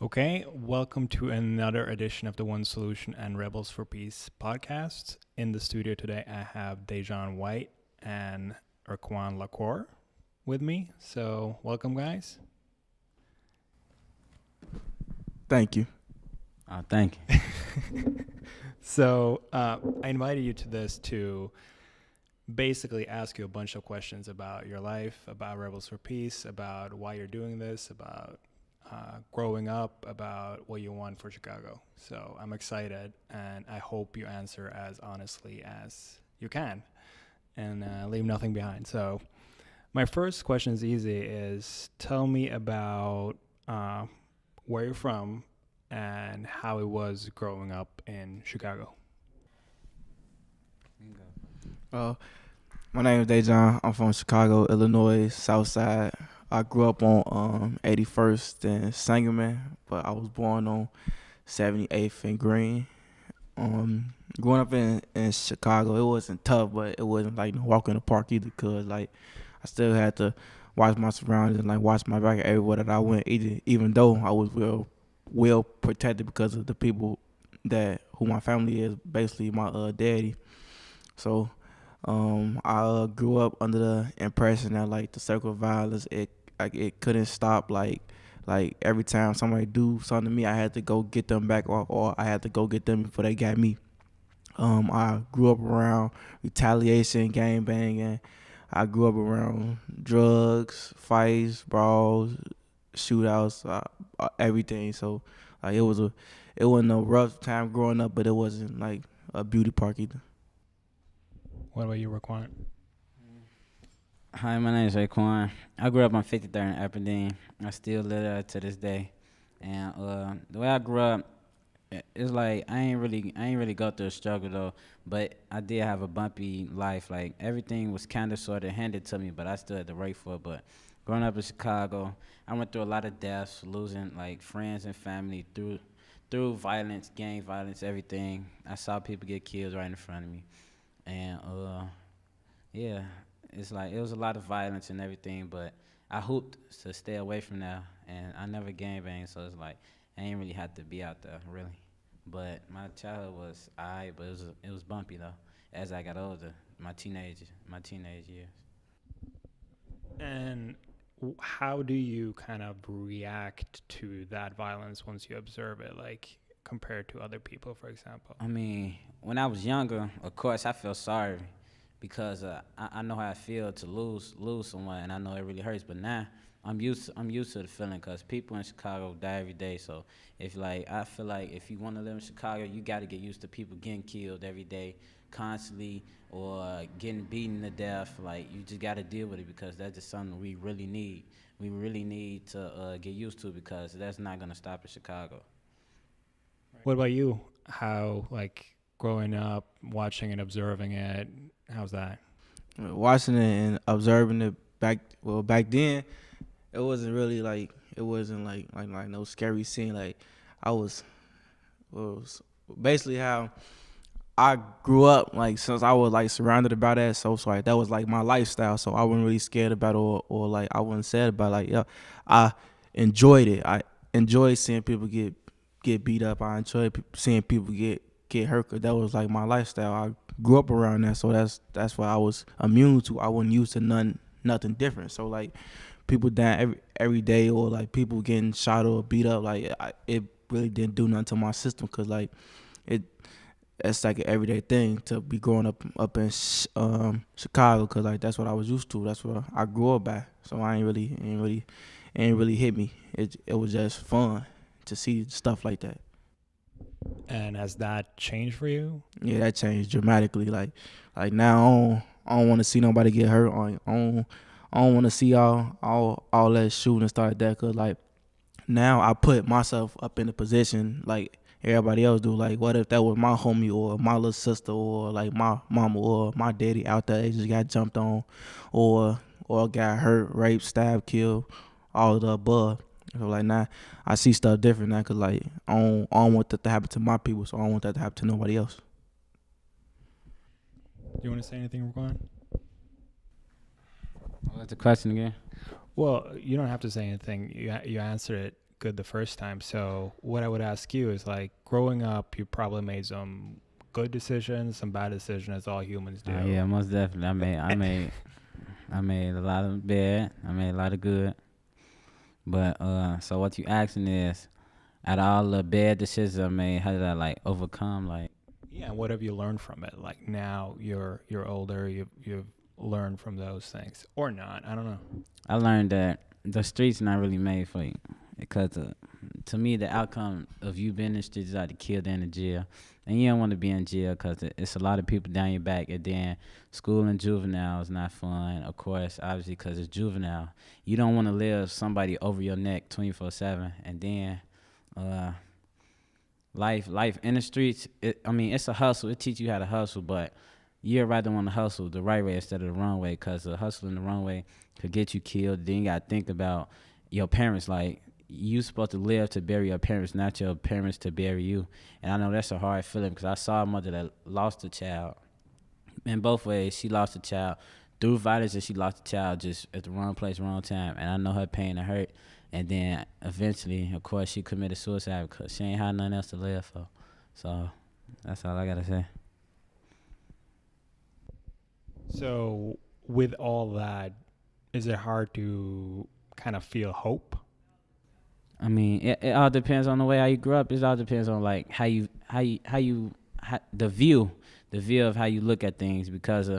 Okay, welcome to another edition of the One Solution and Rebels for Peace podcast. In the studio today, I have Dajohn White and Reakwon Lacour with me. So, welcome, guys. Thank you. Thank you. I invited you to this to basically ask you a bunch of questions about your life, about Rebels for Peace, about why you're doing this, about growing up, about what you want for Chicago. So I'm excited, and I hope you answer as honestly as you can and leave nothing behind. So my first question is easy: is tell me about where you're from and how it was growing up in Chicago. Uh, my name is Dajohn. I'm from Chicago, Illinois, South Side. I grew up on 81st and Sangerman, but I was born on 78th and Green. Growing up in Chicago, it wasn't tough, but it wasn't like no walk in the park either, cause like I still had to watch my surroundings and like watch my back everywhere that I went. Even though I was well protected because of the people that who my family is, basically my daddy. So I grew up under the impression that like the circle of violence, it couldn't stop. Like every time somebody do something to me, I had to go get them back, or I had to go get them before they got me. I grew up around retaliation, gang banging. I grew up around drugs, fights, brawls, shootouts, everything. So like it wasn't a rough time growing up, but it wasn't like a beauty park either. What about you, Raquan? Hi, my name is Raekwon. I grew up on 53rd and Aberdeen. I still live there to this day. And the way I grew up, it's like I ain't really go through a struggle though, but I did have a bumpy life. Like everything was kind of sort of handed to me, but I still had to wait for it. But growing up in Chicago, I went through a lot of deaths, losing like friends and family through violence, gang violence, everything. I saw people get killed right in front of me, and yeah, it's like it was a lot of violence and everything, but I hooped to stay away from that, and I never gang banged, so it's like I ain't really had to be out there really. But my childhood was alright, but it was bumpy though. As I got older, my teenage years. And how do you kind of react to that violence once you observe it, like compared to other people, for example? I mean, when I was younger, of course, I felt sorry because I know how I feel to lose someone, and I know it really hurts. But now I'm used to the feeling because people in Chicago die every day. So if like I feel like if you want to live in Chicago, you got to get used to people getting killed every day, constantly, or getting beaten to death. Like you just got to deal with it because that's just something we really need. We really need to get used to because that's not gonna stop in Chicago. What about you? How, like, growing up, watching and observing it, how's that? Watching it and observing it back then, it wasn't really like it wasn't like no scary scene. Like I was basically how I grew up, like since I was like surrounded about that, so like that was like my lifestyle. So I wasn't really scared about it, or like I wasn't sad about it. Like yeah, I enjoyed it. I enjoyed seeing people get beat up. I enjoyed seeing people get hurt. 'Cause that was like my lifestyle. I grew up around that, so that's what I was immune to. I wasn't used to nothing different. So like people dying every day, or like people getting shot or beat up, like it really didn't do nothing to my system, because like it it's like an everyday thing to be growing up in Chicago, because like that's what I was used to. That's what I grew up by. So I ain't really hit me. It was just fun to see stuff like that. And has that changed for you? Yeah, that changed dramatically. Like now I don't want to see nobody get hurt. I don't want to see all that shooting and stuff like that. Cause like now I put myself up in a position like everybody else do. Like what if that was my homie or my little sister or like my mama or my daddy out there? They just got jumped on, or got hurt, raped, stabbed, killed, all of the above. So like now I see stuff different now, cause like I don't want that to happen to my people, so I don't want that to happen to nobody else. Do you want to say anything, Raquan? What's the question again? Well, you don't have to say anything. You answered it good the first time. So what I would ask you is like, growing up, you probably made some good decisions, some bad decisions, as all humans do. Yeah, most definitely. I made a lot of bad. I made a lot of good. But so what you asking is, out of all the bad decisions I made, how did I like overcome like? Yeah, what have you learned from it? Like now you're older, you've learned from those things or not? I don't know. I learned that the streets not really made for you, because to me the outcome of you being in the streets is either killed or in the jail, and you don't want to be in jail because it's a lot of people down your back. And then school and juvenile is not fun, of course, obviously, because it's juvenile. You don't want to live somebody over your neck 24/7, and then life in the streets. It's a hustle. It teaches you how to hustle, but you'd rather want to hustle the right way instead of the wrong way, because the hustling the wrong way could get you killed. Then you got to think about your parents. Like, you supposed to live to bury your parents, not your parents to bury you. And I know that's a hard feeling, because I saw a mother that lost a child in both ways. She lost a child through violence, and she lost a child just at the wrong place, wrong time. And I know her pain and hurt. And then eventually, of course, she committed suicide because she ain't had nothing else to live for. So that's all I got to say. So with all that, is it hard to kind of feel hope? I mean, it all depends on the way how you grew up. It all depends on like how the view of how you look at things, because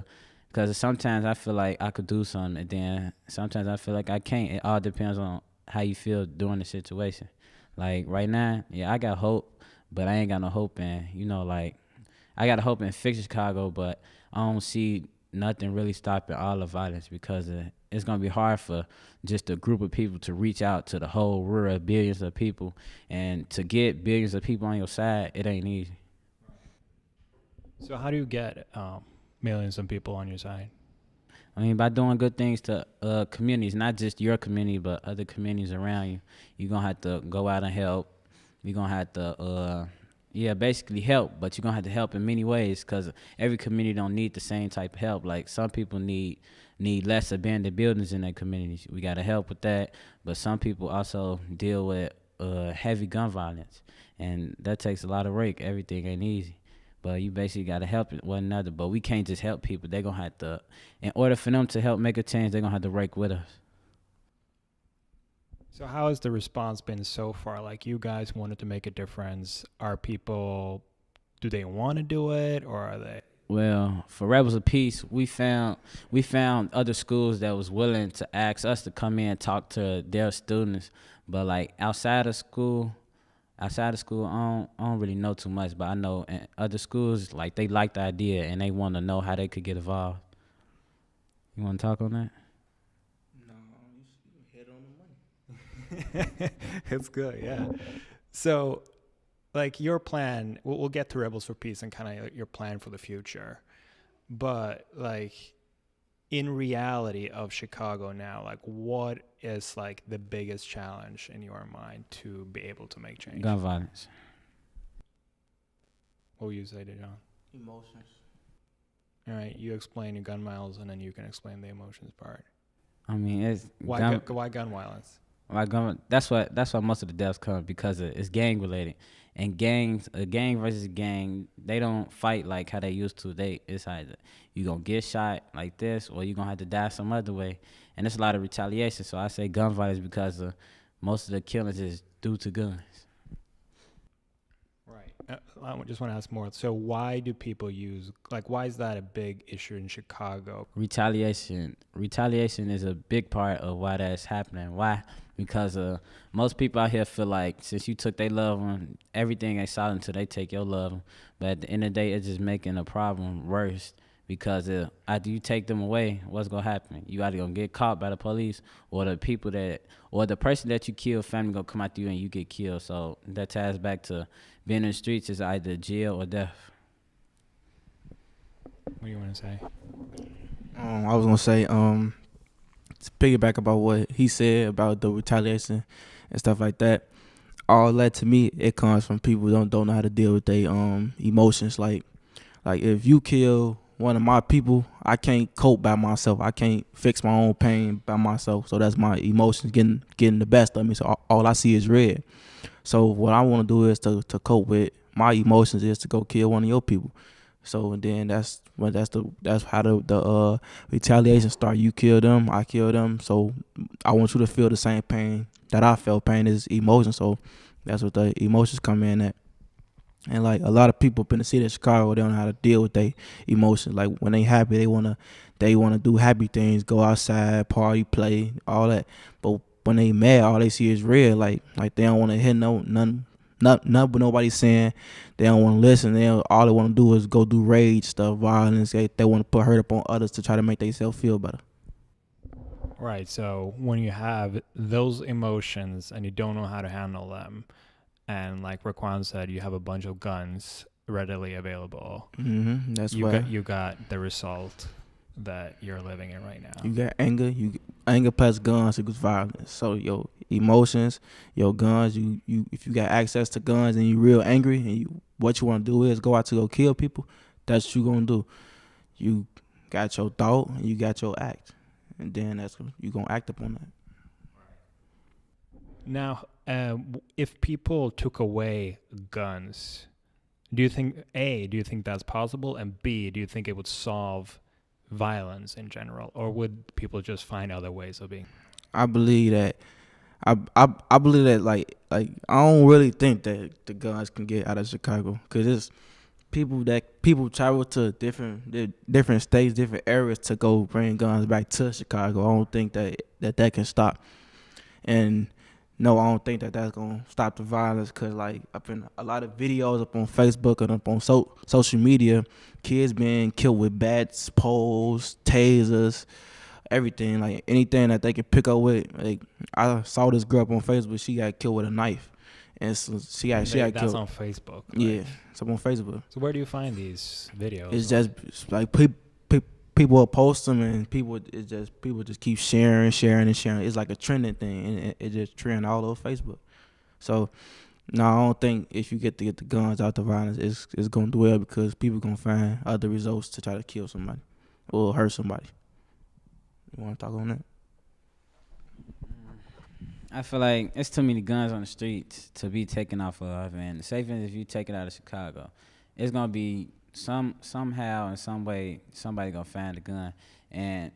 sometimes I feel like I could do something, and then sometimes I feel like I can't. It all depends on how you feel during the situation. Like right now, yeah, I got hope, but I ain't got no hope in, like, I got hope in fix Chicago, but I don't see nothing really stopping all the violence, because it's going to be hard for just a group of people to reach out to the whole rural billions of people, and to get billions of people on your side, it ain't easy. So how do you get millions of people on your side? I mean, by doing good things to communities, not just your community, but other communities around you. You're going to have to go out and help. You're going to have to, basically help, but you're going to have to help in many ways, because every community don't need the same type of help. Like, some people need less abandoned buildings in their communities. We got to help with that. But some people also deal with heavy gun violence, and that takes a lot of rake. Everything ain't easy. But you basically got to help one another. But we can't just help people. They're going to have to, in order for them to help make a change, they're going to have to rake with us. So how has the response been so far? Like, you guys wanted to make a difference. Are people, do they want to do it, or are they? Well, for Rebels of Peace, we found other schools that was willing to ask us to come in and talk to their students. But like outside of school, I don't really know too much. But I know in other schools, like, they like the idea and they want to know how they could get involved. You want to talk on that? No, you hit on the money. It's good, yeah. So, like, your plan, we'll get to Rebels for Peace and kind of your plan for the future. But, like, in reality of Chicago now, like, what is, like, the biggest challenge in your mind to be able to make change? Gun violence. What will you say, Dajohn? Emotions. All right, you explain your gun violence, and then you can explain the emotions part. I mean, it's Why gun violence? That's why most of the deaths come, because it's gang related. And gangs, a gang versus gang, they don't fight like how they used to. It's either you gonna get shot like this, or you gonna have to die some other way. And there's a lot of retaliation. So I say gun violence, because most of the killings is due to guns. Right. I just want to ask more. So why do people use, like, why is that a big issue in Chicago? Retaliation is a big part of why that's happening. Why? Because most people out here feel like, since you took their loved one, everything ain't solid until they take your loved one. But at the end of the day, it's just making the problem worse, because after you take them away, what's gonna happen? You either gonna get caught by the police, or the person that you killed, family gonna come after you and you get killed. So that ties back to being in the streets is either jail or death. What do you want to say? I was gonna say, to piggyback about what he said about the retaliation and stuff like that. All that, to me, it comes from people who don't know how to deal with their emotions. Like if you kill one of my people, I can't cope by myself. I can't fix my own pain by myself. So that's my emotions getting the best of me. So all I see is red. So what I want to do is to cope with my emotions is to go kill one of your people. So then that's how the retaliation start. You kill them, I kill them. So I want you to feel the same pain that I felt. Pain is emotion. So that's what the emotions come in at. And like a lot of people up in the city of Chicago, they don't know how to deal with their emotions. Like when they happy, they wanna do happy things, go outside, party, play, all that. But when they mad, all they see is red. Like they don't want to hear nothing but nobody saying. They don't want to listen. All they want to do is go do rage stuff, violence. They want to put hurt upon others to try to make themselves feel better. Right. So when you have those emotions and you don't know how to handle them, and like Reakwon said, you have a bunch of guns readily available. That's you got the result that you're living in right now. You got anger. Anger plus guns equals violence. So your emotions, your guns. You if you got access to guns and you real angry and what you want to do is go out to go kill people. That's what you gonna do. You got your thought and you got your act, and then you gonna act upon that. Now, if people took away guns, do you think that's possible? And B, do you think it would solve violence in general? Or would people just find other ways of being? I believe that I believe that like I don't really think that the guns can get out of Chicago, because it's people travel to different states, different areas to go bring guns back to Chicago. I don't think that can stop. And no, I don't think that that's gonna stop the violence, because like up in a lot of videos up on Facebook and up on social media, kids being killed with bats, poles, tasers, everything, like anything that they can pick up with. Like I saw this girl up on Facebook, she got killed with a knife, and so she got That's killed. on Facebook. Yeah, it's up on Facebook. So where do you find these videos? It's just like people will post them, and people just keep sharing. It's like a trending thing, and it just trend all over Facebook. So no, I don't think if you get the guns out the violence, it's gonna do well, because people gonna find other results to try to kill somebody or hurt somebody. You want to talk on that? I feel like it's too many guns on the streets to be taken off of, and the safest if you take it out of Chicago, it's gonna be somehow in some way somebody gonna find a gun, and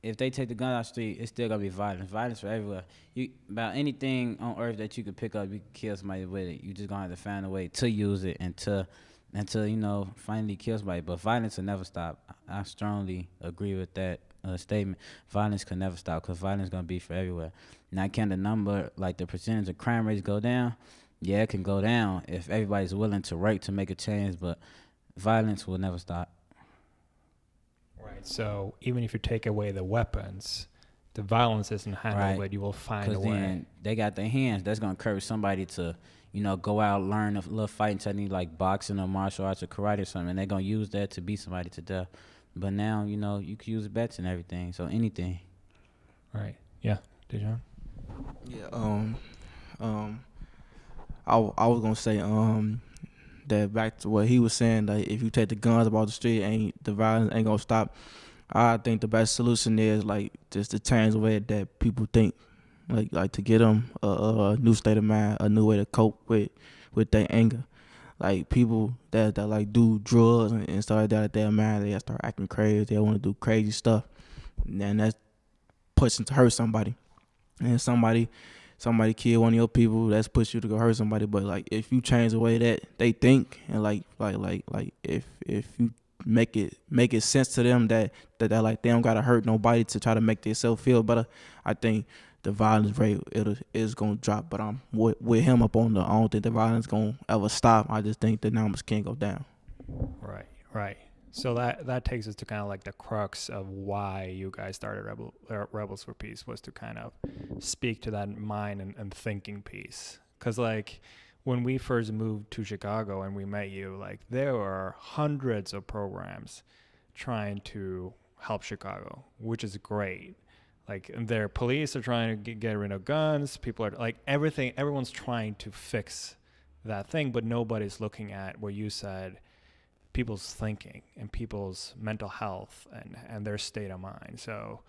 if they take the gun out the street, it's still gonna be violence for everywhere. About anything on earth that you could pick up, you could kill somebody with it. You just gonna have to find a way to use it until finally kill somebody. But violence will never stop. I strongly agree with that statement. Violence can never stop, because violence is gonna be for everywhere. Now, can the number, like the percentage of crime rates, go down? Yeah, it can go down if everybody's willing to work to make a change, but violence will never stop. Right. So even if you take away the weapons, the violence isn't handled, but you will find a way. Then they got their hands. That's gonna encourage somebody to, go out, learn a little fighting technique like boxing or martial arts or karate or something, and they're gonna use that to beat somebody to death. But now, you can use bets and everything, so anything. Right. Yeah. Dajohn? Yeah. I was gonna say that back to what he was saying, that if you take the guns about the street, the violence ain't gonna stop. I think the best solution is like just to change the way that people think, like to get them a new state of mind, a new way to cope with their anger. Like people that like do drugs and stuff like that, at their mind, they start acting crazy. They want to do crazy stuff, and that's pushing to hurt somebody. And somebody kill one of your people, that's push you to go hurt somebody. But like if you change the way that they think, and like if you make it sense to them that like they don't gotta hurt nobody to try to make themselves feel better, I think the violence rate is gonna drop. But I'm with him up on I don't think the violence gonna ever stop. I just think the numbers can't go down. Right. So that takes us to kind of like the crux of why you guys started Rebels for Peace, was to kind of speak to that mind and thinking piece. Because like when we first moved to Chicago and we met you, like there were hundreds of programs trying to help Chicago, which is great. Like their police are trying to get rid of guns. People are like everyone's trying to fix that thing, but nobody's looking at what you said. people's thinking and people's mental health and their state of mind. So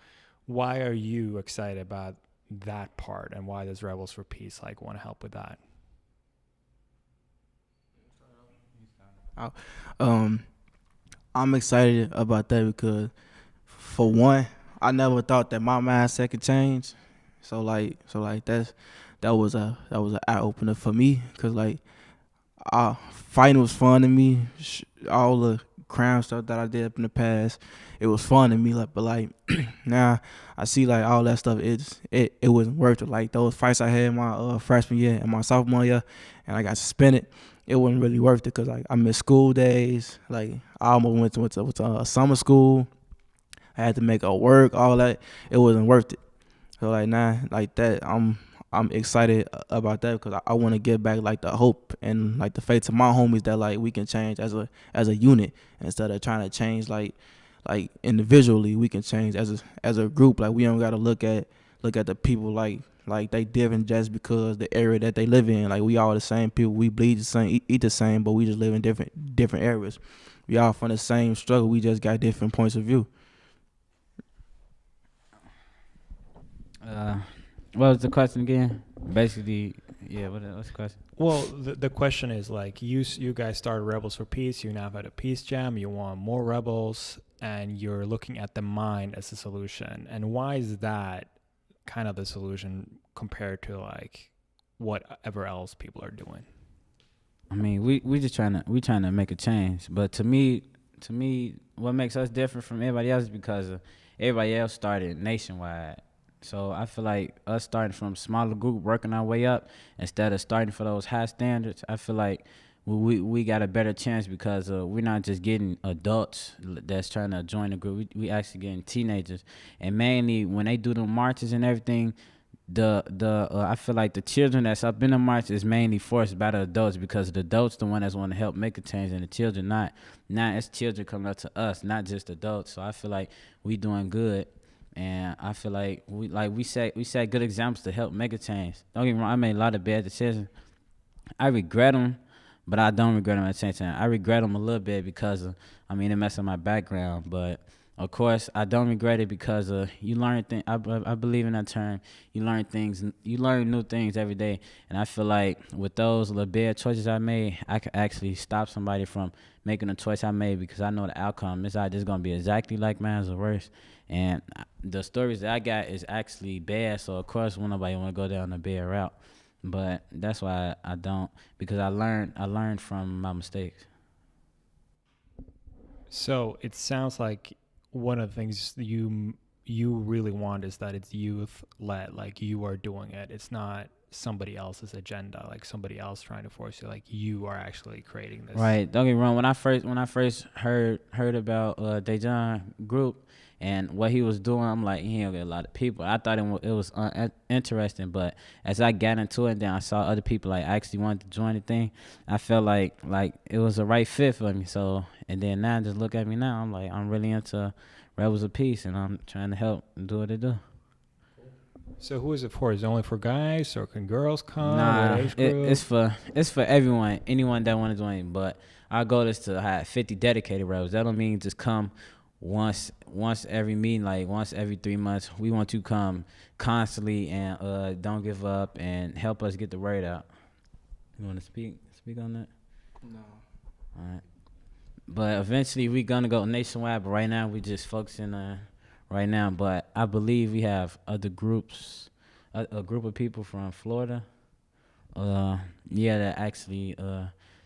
why are you excited about that part, and why does Rebels for Peace like want to help with that? Um, I'm excited about that because, for one, I never thought that my mindset could change. So like that was an eye opener for me, cause like fighting was fun to me. All the crime stuff that I did up in the past, it was fun to me. Like, but like now I see like all that stuff. It wasn't worth it. Like those fights I had my freshman year and my sophomore year, and I got suspended. It wasn't really worth it because like I missed school days. Like I almost went to summer school. I had to make it work. All that. It wasn't worth it. So like now, like that, I'm excited about that because I want to give back like the hope and like the faith to my homies that like we can change as a unit instead of trying to change like individually. We can change as a group. Like we don't gotta look at the people like they different just because the area that they live in. Like we all the same people. We bleed the same, eat the same, but we just live in different areas. We all from the same struggle. We just got different points of view. What was the question again? Basically, yeah. What's the question? Well, the question is like you guys started Rebels for Peace. You now have had a peace jam. You want more rebels, and you're looking at the mind as a solution. And why is that kind of the solution compared to like whatever else people are doing? I mean, we just trying to make a change. But to me, what makes us different from everybody else is because everybody else started nationwide. So I feel like us starting from a smaller group, working our way up, instead of starting for those high standards, I feel like we got a better chance because we're not just getting adults that's trying to join the group. We actually getting teenagers. And mainly when they do the marches and everything, I feel like the children that's up in the march is mainly forced by the adults because the adults the one that's want to help make a change, and the children not. Now it's children coming up to us, not just adults. So I feel like we doing good. And I feel like we set good examples to help make a change. Don't get me wrong, I made a lot of bad decisions. I regret them, but I don't regret them at the same time. I regret them a little bit because, it messed up my background. But, of course, I don't regret it because you learn things. I believe in that term. You learn things. You learn new things every day. And I feel like with those little bad choices I made, I could actually stop somebody from making a choice I made because I know the outcome. It's not just going to be exactly like mine or worse. And the stories that I got is actually bad, so of course nobody want to go down the bad route. But that's why I don't, because I learned from my mistakes. So it sounds like one of the things you really want is that it's youth led, like you are doing it. It's not somebody else's agenda, like somebody else trying to force you. Like you are actually creating this. Right. Don't get me wrong. When I first heard about Dajohn group and what he was doing, I'm like, he don't get a lot of people. I thought it was interesting, but as I got into it, then I saw other people like actually wanted to join the thing. I felt like it was a right fit for me. So, and then now just look at me now. I'm like, I'm really into Rebels of Peace, and I'm trying to help and do what they do. So who is it for? Is it only for guys, or can girls come? Nah, What age group? it's for everyone, anyone that want to join. But our goal is to have 50 dedicated rebels. That don't mean just come once every meeting, like once every 3 months. We want you to come constantly and don't give up and help us get the word out. You want to speak on that? No. All right. But eventually we gonna go nationwide. But right now we just focusing on right now. But I believe we have other groups, a group of people from Florida. That actually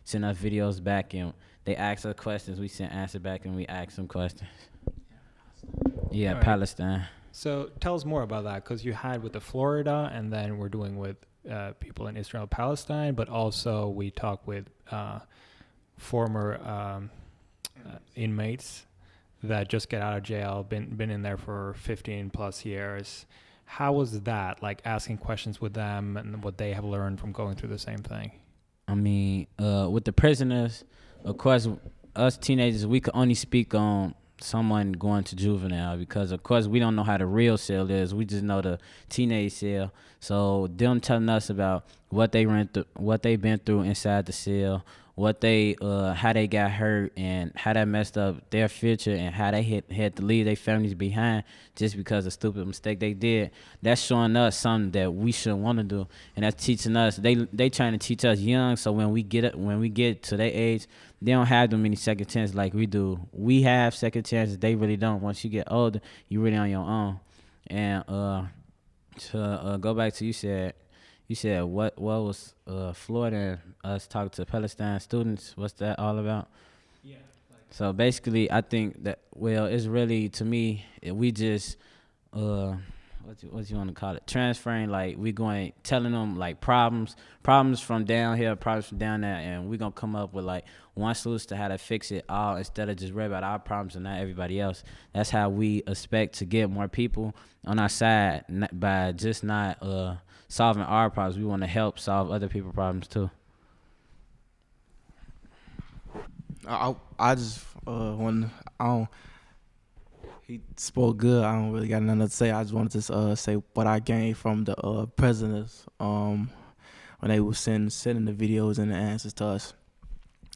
send us videos back, and they ask us questions. We send answer back, and we ask them questions. Yeah, right. Palestine. So tell us more about that, because you had with the Florida, and then we're doing with people in Israel, Palestine, but also we talk with former inmates that just get out of jail, been in there for 15 plus years. How was that, like asking questions with them and what they have learned from going through the same thing? I mean, with the prisoners, of course, us teenagers, we could only speak on someone going to juvenile because, of course, we don't know how the real cell is. We just know the teenage cell. So them telling us about what they been through inside the cell, what they how they got hurt and how that messed up their future and how they had to leave their families behind just because of stupid mistake they did. That's showing us something that we shouldn't want to do, and that's teaching us. They trying to teach us young, so when we get to their age, they don't have that many second chances like we do. We have second chances, they really don't. Once you get older, you really on your own. And to go back to you said what was Florida and us talking to Palestine students? What's that all about? Yeah. So basically, I think that it's really to me we just what you want to call it, transferring, like we going telling them like problems from down here, problems from down there, and we gonna come up with like one solution to how to fix it all instead of just worry about our problems and not everybody else. That's how we expect to get more people on our side by just not solving our problems. We want to help solve other people's problems too. I just when I don't. He spoke good. I don't really got nothing to say. I just wanted to say what I gained from the prisoners when they were sending the videos and the answers to us.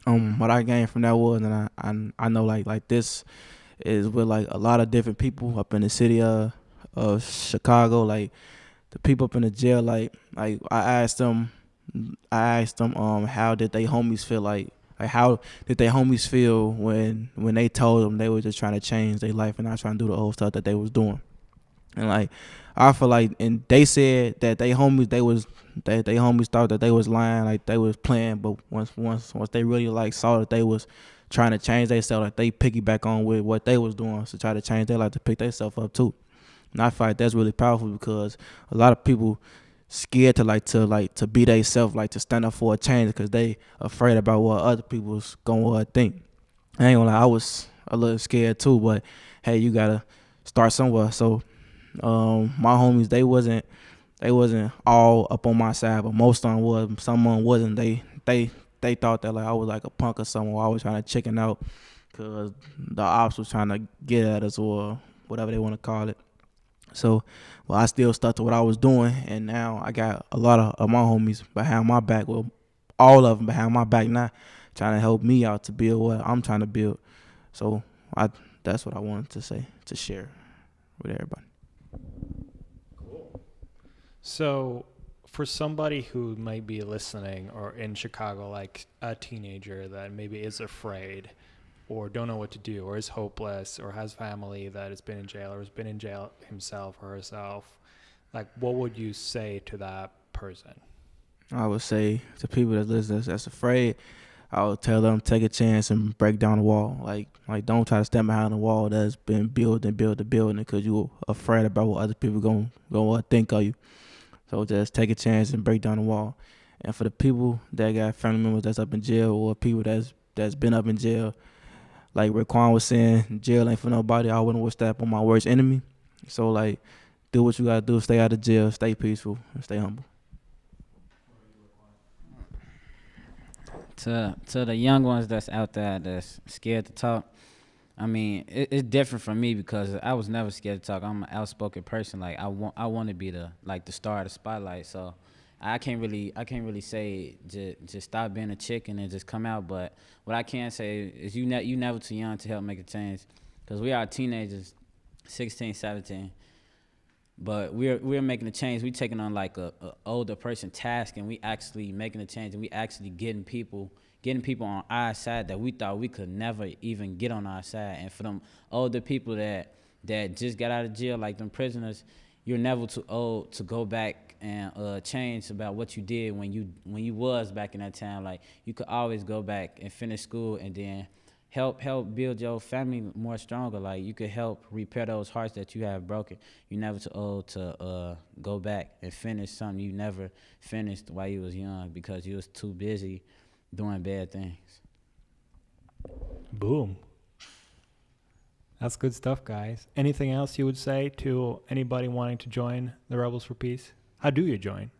What I gained from that was, and I know like this is with like a lot of different people up in the city of Chicago. Like the people up in the jail. Like I asked them how did they homies feel like how did their homies feel when they told them they were just trying to change their life and not trying to do the old stuff that they was doing. And like I feel like, and they said that they homies thought that they was lying, like they was playing, but once they really like saw that they was trying to change themselves, like they piggyback on with what they was doing to try to change their life to pick themselves up too. And I feel like that's really powerful because a lot of people scared to be they self, like to stand up for a change because they afraid about what other people's gonna think. I ain't gonna lie, I was a little scared too, but hey, you gotta start somewhere. So my homies, they wasn't all up on my side, but most of them was. Some of them wasn't. They thought that like I was like a punk or something, or I was trying to chicken out because the ops was trying to get at us or whatever they want to call it. So, I still stuck to what I was doing, and now I got a lot of my homies behind my back. Well, all of them behind my back now, trying to help me out to build what I'm trying to build. So, that's what I wanted to say, to share with everybody. Cool. So, for somebody who might be listening or in Chicago, like a teenager that maybe is afraid or don't know what to do or is hopeless or has family that has been in jail or has been in jail himself or herself, like what would you say to that person? I would say to people that listen that's afraid, I would tell them take a chance and break down the wall. Like don't try to stand behind the wall that's been built because you're afraid about what other people gonna think of you. So just take a chance and break down the wall. And for the people that got family members that's up in jail or people that's been up in jail, like Reakwon was saying, jail ain't for nobody. I wouldn't wish that on my worst enemy. So like, do what you gotta do. Stay out of jail. Stay peaceful. And stay humble. To the young ones that's out there that's scared to talk, I mean, it's different from me because I was never scared to talk. I'm an outspoken person. Like I want to be the star of the spotlight. So I can't really say just stop being a chicken and just come out. But what I can say is you never too young to help make a change, because we are teenagers, 16, 17. But we're making a change. We taking on like a older person task, and we actually making a change, and we actually getting people on our side that we thought we could never even get on our side. And for them older people that just got out of jail, like them prisoners, you're never too old to go back and change about what you did when you was back in that time. Like you could always go back and finish school and then help build your family more stronger. Like you could help repair those hearts that you have broken. You're never too old to go back and finish something you never finished while you was young because you was too busy doing bad things. Boom. That's good stuff, guys. Anything else you would say to anybody wanting to join the Rebels for Peace? How do you join?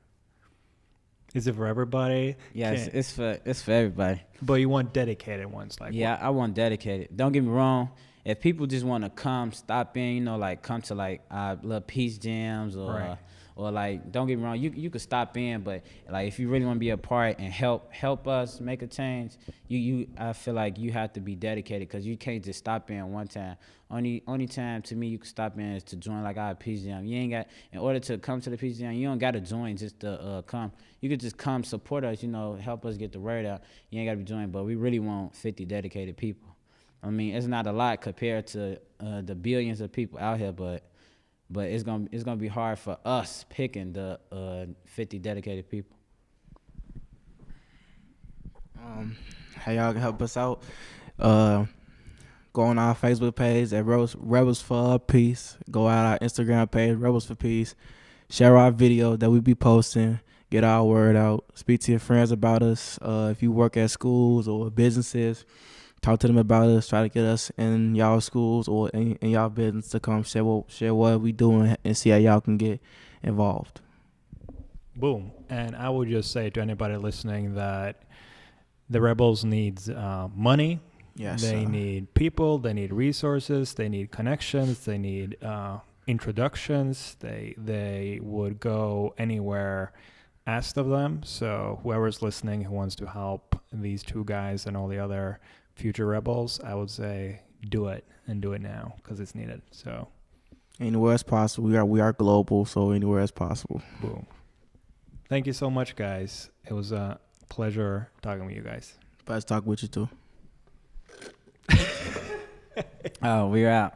Is it for everybody? Yes, it's for everybody. But you want dedicated ones, like yeah, what? I want dedicated. Don't get me wrong. If people just want to come, stop in, like come to like little peace jams or Right. or like, don't get me wrong, you could stop in, but like if you really want to be a part and help us make a change, I feel like you have to be dedicated, because you can't just stop in one time. Only time to me you can stop in is to join like our PGM. You ain't got, in order to come to the PGM, you don't got to join just to come. You could just come support us, help us get the word out. You ain't got to be joined, but we really want 50 dedicated people. I mean, it's not a lot compared to the billions of people out here, but it's gonna be hard for us picking the 50 dedicated people. How y'all can help us out? Go on our Facebook page at Rebels for Peace. Go out our Instagram page, Rebels for Peace. Share our video that we be posting. Get our word out. Speak to your friends about us. If you work at schools or businesses, talk to them about us. Try to get us in y'all schools or in y'all business to come share what we doing and see how y'all can get involved. Boom. And I would just say to anybody listening that the Rebels needs money. Yes, they need people. They need resources. They need connections. They need introductions. They would go anywhere asked of them. So whoever's listening who wants to help these two guys and all the other future Rebels, I would say do it, and do it now, because it's needed. So anywhere as possible. We are global, so anywhere as possible. Boom. Thank you so much, guys. It was a pleasure talking with you guys. Let's talk with you too. Oh, we're out.